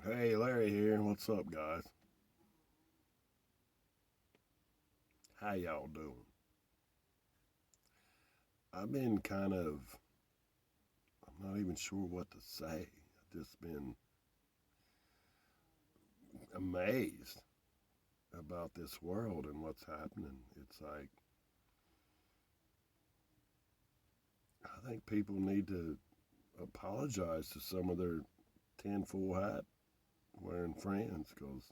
Hey, Larry here. What's up, guys? How y'all doing? I've been I'm not even sure what to say. I've just been amazed about this world and what's happening. It's like, I think people need to apologize to some of their tinfoil hat wearing friends because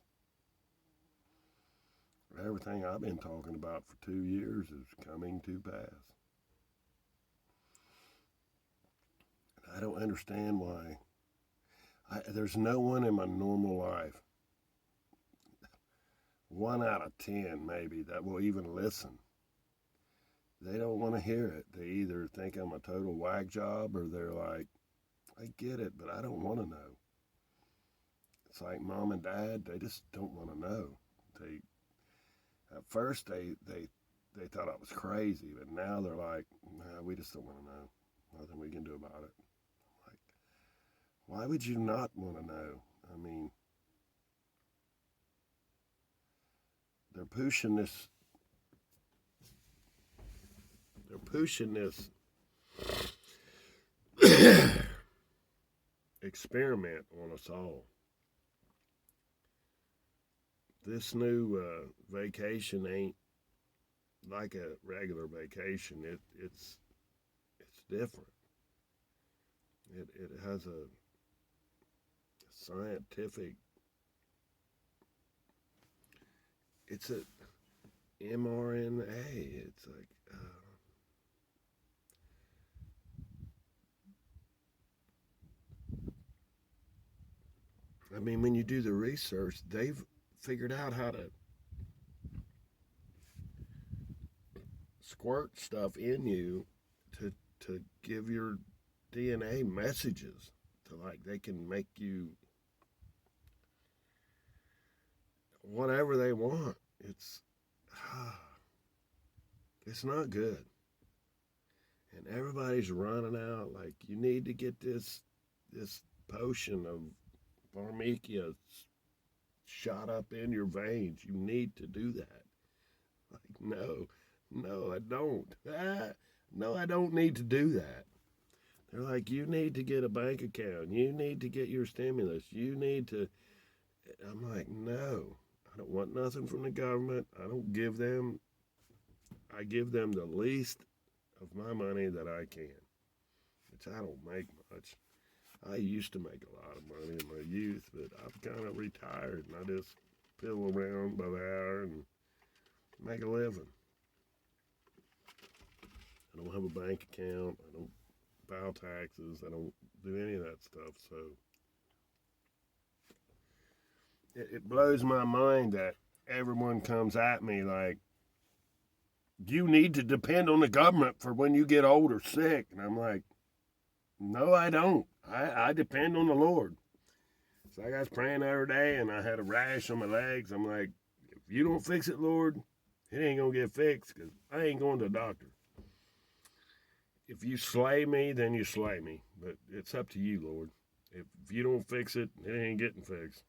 everything I've been talking about for 2 years is coming to pass. I don't understand why. There's no one in my normal life, 1 out of 10 maybe, that will even listen. They don't want to hear it. They either think I'm a total whack job or they're like, I get it, but I don't want to know. It's like mom and dad, they just don't want to know. They At first they thought I was crazy, but now they're like, nah, we just don't want to know. Nothing we can do about it. Like, why would you not want to know? I mean, they're pushing this they're pushing this experiment on us all. This new vacation ain't like a regular vacation. It's different. It has a scientific. It's a mRNA. It's like I mean, when you do the research, they've figured out how to squirt stuff in you to give your DNA messages to, like, they can make you whatever they want. It's it's not good. And everybody's running out like you need to get this potion of pharmacia shot up in your veins. You need to do that. Like, no, no, I don't. No, I don't need to do that. They're like, you need to get a bank account. You need to get your stimulus. You need to. I'm like, no, I don't want nothing from the government. I don't give them. I give them the least of my money that I can, which I don't make much. I used to make a lot of money in my youth, but I've kind of retired and I just piddle around by the hour and make a living. I don't have a bank account. I don't file taxes. I don't do any of that stuff. So it blows my mind that everyone comes at me like, you need to depend on the government for when you get old or sick. And I'm like, no, I don't. I depend on the Lord. So I was praying the other day and I had a rash on my legs. I'm like, if you don't fix it, Lord, it ain't going to get fixed because I ain't going to the doctor. If you slay me, then you slay me. But it's up to you, Lord. If you don't fix it, it ain't getting fixed.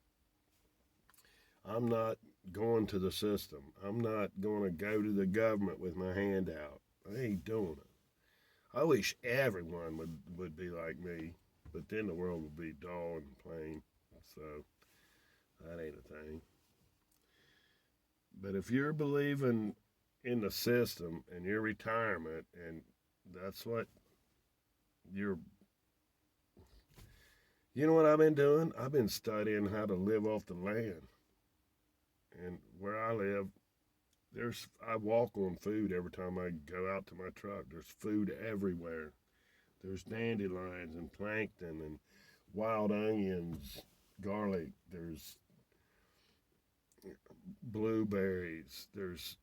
I'm not going to the system. I'm not going to go to the government with my hand out. I ain't doing it. I wish everyone would be like me, but then the world would be dull and plain. So that ain't a thing. But if you're believing in the system and your retirement, and that's what you're, you know what I've been doing? I've been studying how to live off the land. And where I live, I walk on food every time I go out to my truck. There's food everywhere. There's dandelions and plankton and wild onions, garlic. There's blueberries. There's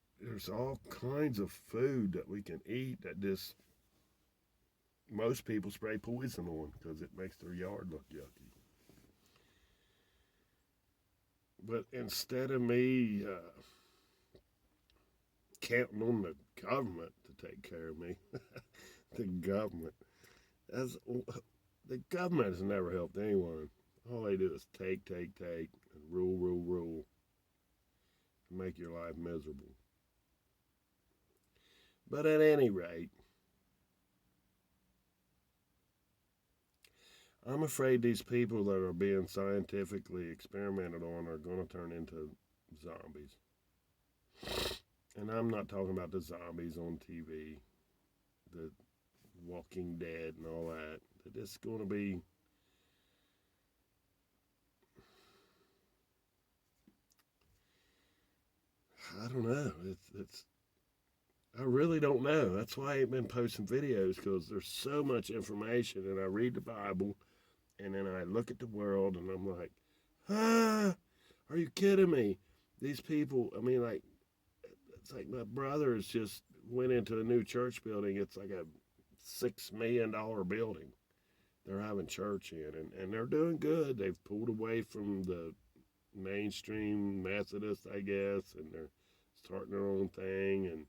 all kinds of food that we can eat that just most people spray poison on because it makes their yard look yucky. But instead of me counting on the government to take care of me, the government, as the government has never helped anyone. All they do is take, and rule, and make your life miserable. But at any rate, I'm afraid these people that are being scientifically experimented on are going to turn into zombies. And I'm not talking about the zombies on TV, the Walking Dead and all that. It's going to be, I don't know. It's I really don't know. That's why I ain't been posting videos, because there's so much information, and I read the Bible, and then I look at the world, and I'm like, are you kidding me? These people, I mean, like, it's like my brothers just went into a new church building. It's like a $6 million building they're having church in, and they're doing good. They've pulled away from the mainstream Methodist, I guess, and they're starting their own thing. And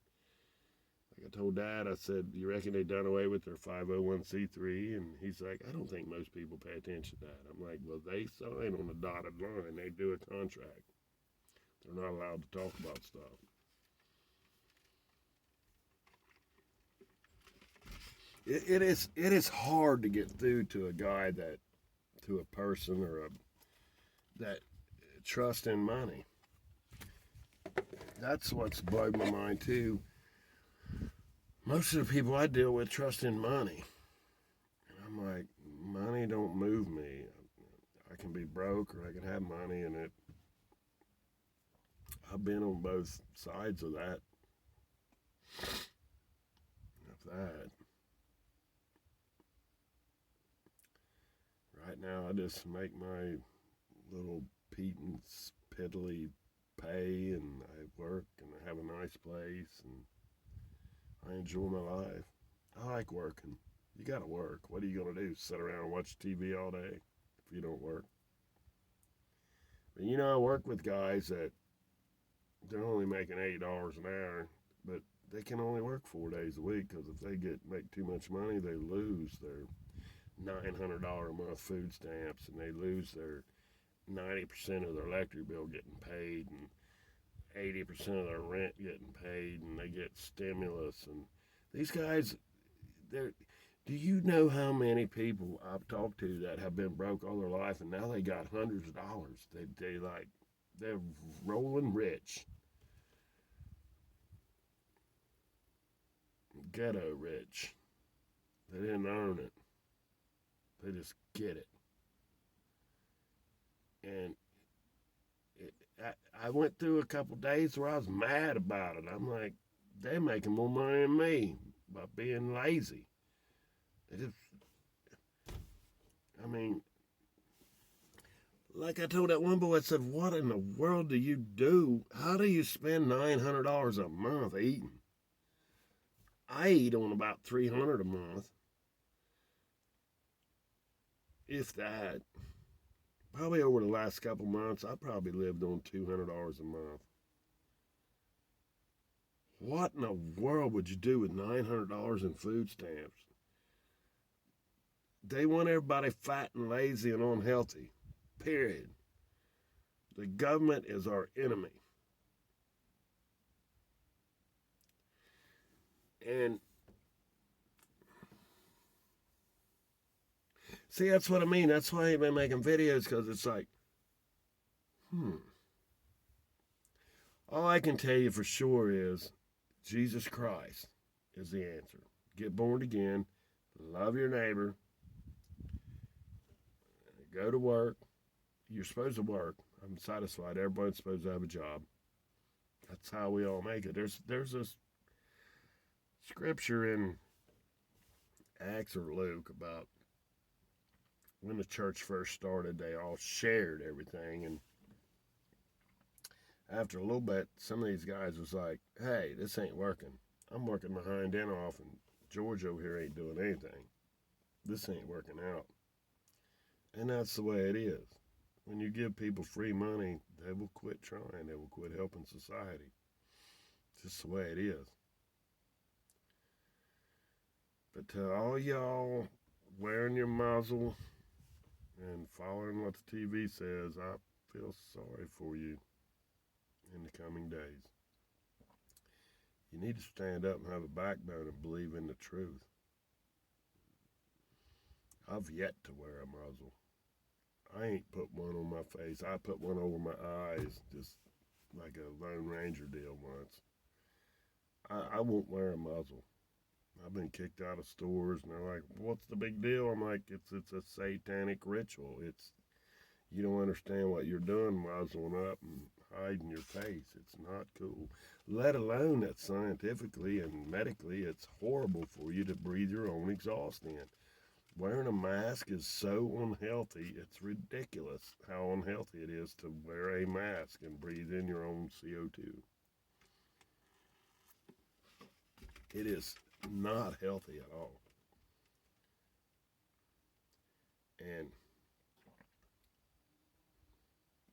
like I told Dad, I said, you reckon they done away with their 501c3? And he's like, I don't think most people pay attention to that. I'm like, well, they sign on a dotted line. They do a contract. They're not allowed to talk about stuff. It is hard to get through to a guy to a person that trust in money. That's what's blowed my mind too. Most of the people I deal with trust in money. And I'm like, money don't move me. I can be broke or I can have money, and I've been on both sides of that. Right now, I just make my little pittance piddly pay, and I work, and I have a nice place, and I enjoy my life. I like working. You gotta work. What are you gonna do? Sit around and watch TV all day if you don't work? But I work with guys that they're only making $8 an hour, but they can only work 4 days a week, because if they make too much money, they lose their $900 a month food stamps, and they lose their 90% of their electric bill getting paid, and 80% of their rent getting paid, and they get stimulus. And these guys, they're do you know how many people I've talked to that have been broke all their life, and now they got hundreds of dollars? They're rolling rich, ghetto rich. They didn't earn it. They just get it. And I went through a couple days where I was mad about it. I'm like, they're making more money than me by being lazy. It just, I mean, like I told that one boy, I said, what in the world do you do? How do you spend $900 a month eating? I eat on about $300 a month, if that. Probably over the last couple months, I probably lived on $200 a month. What in the world would you do with $900 in food stamps? They want everybody fat and lazy and unhealthy. Period. The government is our enemy. And see, that's what I mean. That's why I've been making videos, because it's like, all I can tell you for sure is Jesus Christ is the answer. Get born again, love your neighbor, go to work. You're supposed to work. I'm satisfied. Everybody's supposed to have a job. That's how we all make it. There's this scripture in Acts or Luke about when the church first started, they all shared everything. And after a little bit, some of these guys was like, hey, this ain't working. I'm working my hind end off, and George over here ain't doing anything. This ain't working out. And that's the way it is. When you give people free money, they will quit trying. They will quit helping society. It's just the way it is. But to all y'all wearing your muzzle, and following what the TV says, I feel sorry for you in the coming days. You need to stand up and have a backbone and believe in the truth. I've yet to wear a muzzle. I ain't put one on my face. I put one over my eyes, just like a Lone Ranger deal once. I won't wear a muzzle. I've been kicked out of stores, and they're like, "What's the big deal?" I'm like, "It's a satanic ritual. It's you don't understand what you're doing, muzzling up and hiding your face. It's not cool. Let alone that scientifically and medically, it's horrible for you to breathe your own exhaust in. Wearing a mask is so unhealthy, it's ridiculous how unhealthy it is to wear a mask and breathe in your own CO2. It is not healthy at all. And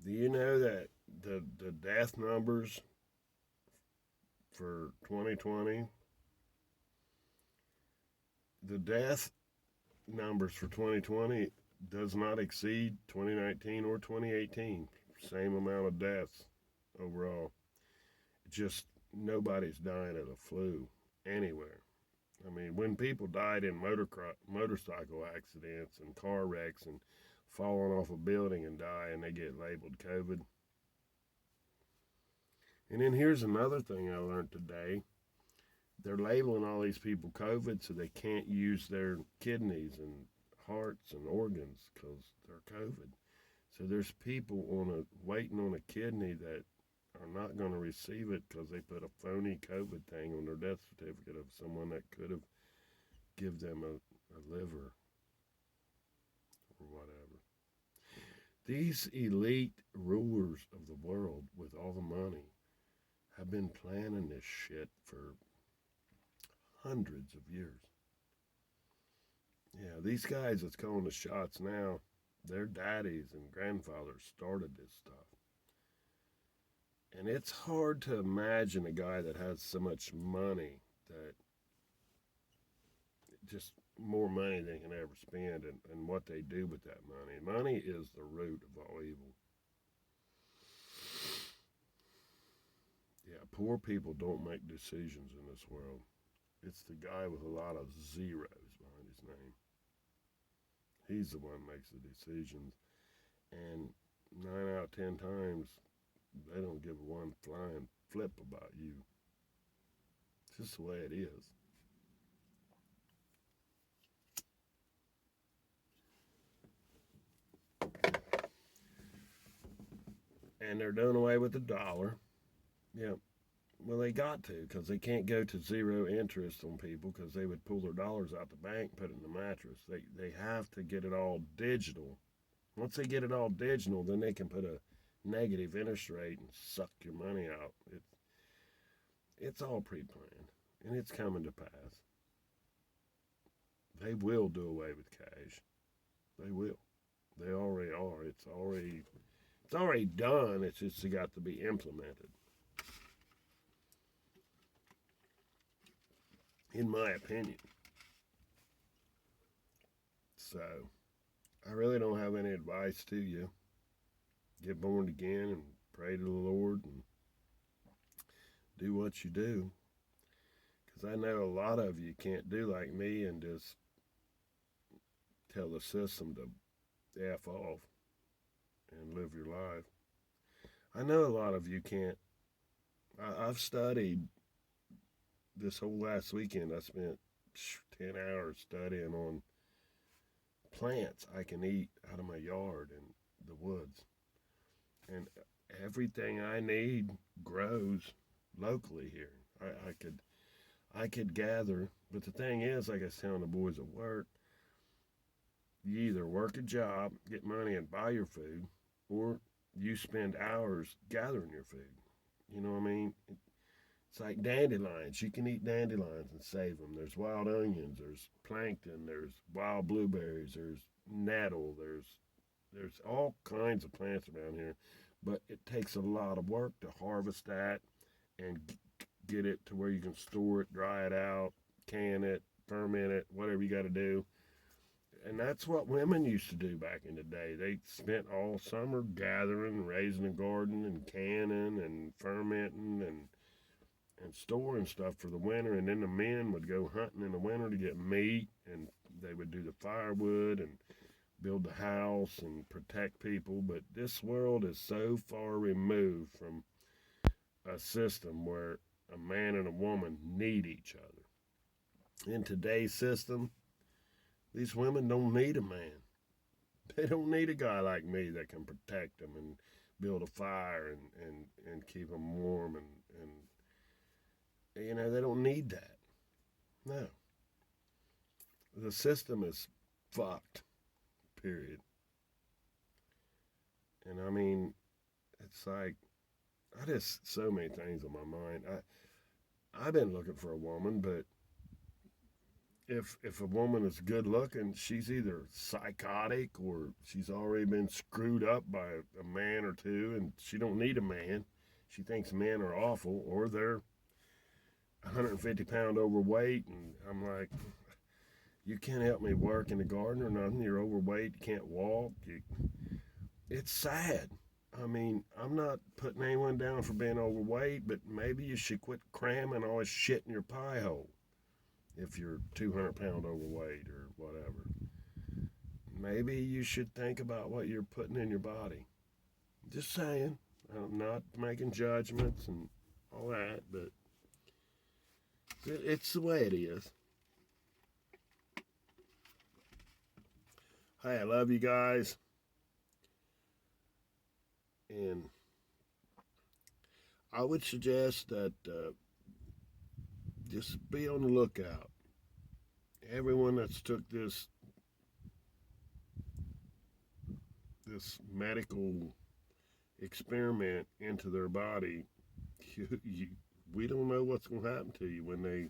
do you know that the death numbers for 2020, the death numbers for 2020 does not exceed 2019 or 2018. Same amount of deaths overall. Just nobody's dying of the flu anywhere. I mean, when people died in motorcycle accidents and car wrecks and falling off a building and die and they get labeled COVID. And then here's another thing I learned today. They're labeling all these people COVID so they can't use their kidneys and hearts and organs because they're COVID. So there's people waiting on a kidney that are not going to receive it because they put a phony COVID thing on their death certificate of someone that could have give them a liver or whatever. These elite rulers of the world with all the money have been planning this shit for hundreds of years. Yeah, these guys that's calling the shots now, their daddies and grandfathers started this stuff. And it's hard to imagine a guy that has so much money that just more money than they can ever spend and what they do with that money. Money is the root of all evil. Yeah, poor people don't make decisions in this world. It's the guy with a lot of zeros behind his name. He's the one that makes the decisions. And 9 out of 10 times, they don't give one flying flip about you. It's just the way it is. And they're doing away with the dollar. Yeah, well, they got to because they can't go to zero interest on people because they would pull their dollars out the bank and put it in the mattress. They have to get it all digital. Once they get it all digital, then they can put a negative interest rate and suck your money out. It's all pre-planned and it's coming to pass. They will do away with cash. They will. They already are. It's already done. It's just got to be implemented. In my opinion. So, I really don't have any advice to you. Get born again and pray to the Lord and do what you do. Because I know a lot of you can't do like me and just tell the system to F off and live your life. I know a lot of you can't. I've studied this whole last weekend. I spent 10 hours studying on plants I can eat out of my yard and the woods. And everything I need grows locally here. I could gather, but the thing is, like I was telling the boys at work, you either work a job, get money, and buy your food, or you spend hours gathering your food. You know what I mean? It's like dandelions. You can eat dandelions and save them. There's wild onions. There's plankton. There's wild blueberries. There's nettle. There's all kinds of plants around here, but it takes a lot of work to harvest that and get it to where you can store it, dry it out, can it, ferment it, whatever you got to do. And that's what women used to do back in the day. They spent all summer gathering, raising a garden, and canning and fermenting and storing stuff for the winter. And then the men would go hunting in the winter to get meat, and they would do the firewood and build the house and protect people. But this world is so far removed from a system where a man and a woman need each other. In today's system, these women don't need a man. They don't need a guy like me that can protect them and build a fire and keep them warm and they don't need that. No. The system is fucked. Period. And I mean, it's like I just so many things on my mind. I've been looking for a woman, but if a woman is good looking, she's either psychotic or she's already been screwed up by a man or two, and she don't need a man. She thinks men are awful, or they're 150-pound overweight, and I'm like, you can't help me work in the garden or nothing. You're overweight. You can't walk. It's sad. I mean, I'm not putting anyone down for being overweight, but maybe you should quit cramming all this shit in your pie hole if you're 200-pound overweight or whatever. Maybe you should think about what you're putting in your body. Just saying. I'm not making judgments and all that, but it's the way it is. Hey, I love you guys. And I would suggest that just be on the lookout. Everyone that's took this medical experiment into their body, we don't know what's going to happen to you when they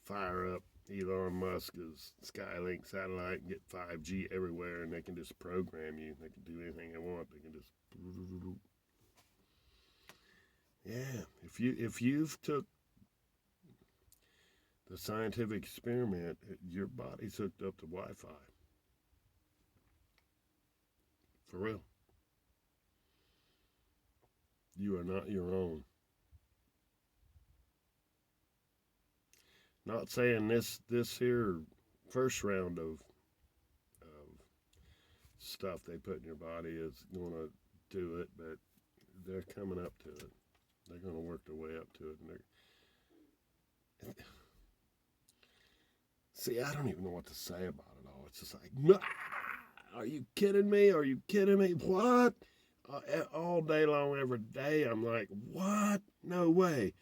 fire up Elon Musk's Skylink satellite and get 5G everywhere, and they can just program you. They can do anything they want. They can just, yeah. If you've took the scientific experiment, your body's hooked up to Wi-Fi. For real. You are not your own. Not saying this here first round of stuff they put in your body is going to do it, but they're coming up to it. They're going to work their way up to it, and see, I don't even know what to say about it all. It's just like, nah, are you kidding me? Are you kidding me? What? All day long, every day, I'm like, what? No way.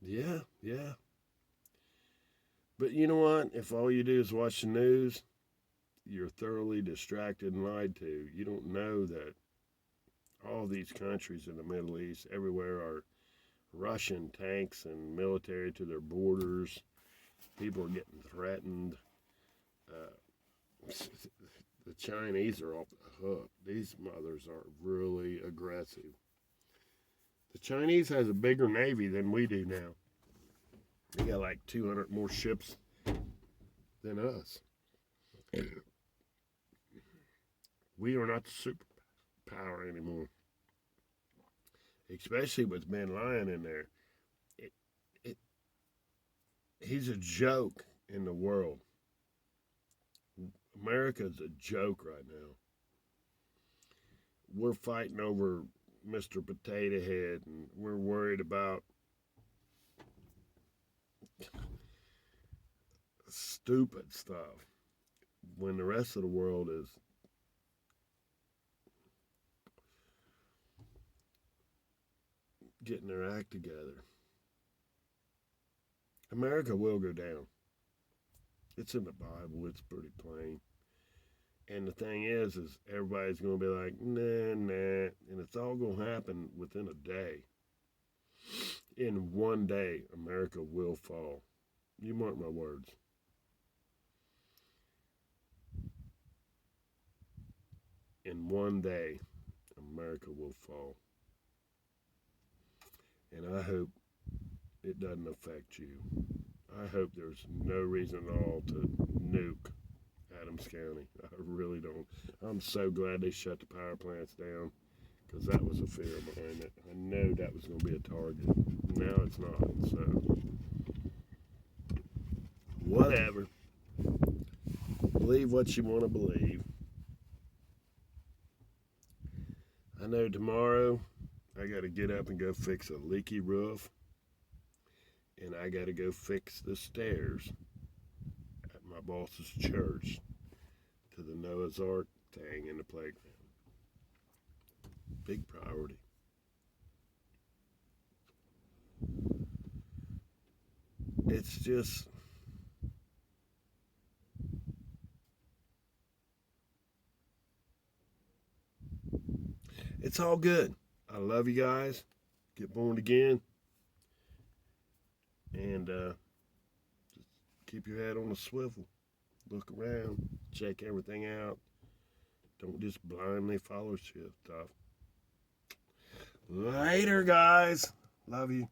Yeah. But you know what? If all you do is watch the news, you're thoroughly distracted and lied to. You don't know that all these countries in the Middle East, everywhere, are Russian tanks and military to their borders. People are getting threatened. The Chinese are off the hook. These mothers are really aggressive. The Chinese has a bigger navy than we do now. They got like 200 more ships than us. We are not the superpower anymore. Especially with Ben Lyon in there. He's a joke in the world. America's a joke right now. We're fighting over Mr. Potato Head, and we're worried about stupid stuff when the rest of the world is getting their act together. America will go down. It's in the Bible. It's pretty plain. And the thing is everybody's going to be like, nah, and it's all going to happen within a day. In one day, America will fall. You mark my words. In one day, America will fall. And I hope it doesn't affect you. I hope there's no reason at all to nuke Adams County. I really don't. I'm so glad they shut the power plants down because that was a fear of mine. That I know that was going to be a target. Now it's not. So, whatever. Believe what you want to believe. I know tomorrow I got to get up and go fix a leaky roof. And I got to go fix the stairs at my boss's church to the Noah's Ark thing in the playground. Big priority. It's just, it's all good. I love you guys. Get born again. And just keep your head on a swivel. Look around. Check everything out. Don't just blindly follow stuff. Later, guys. Love you.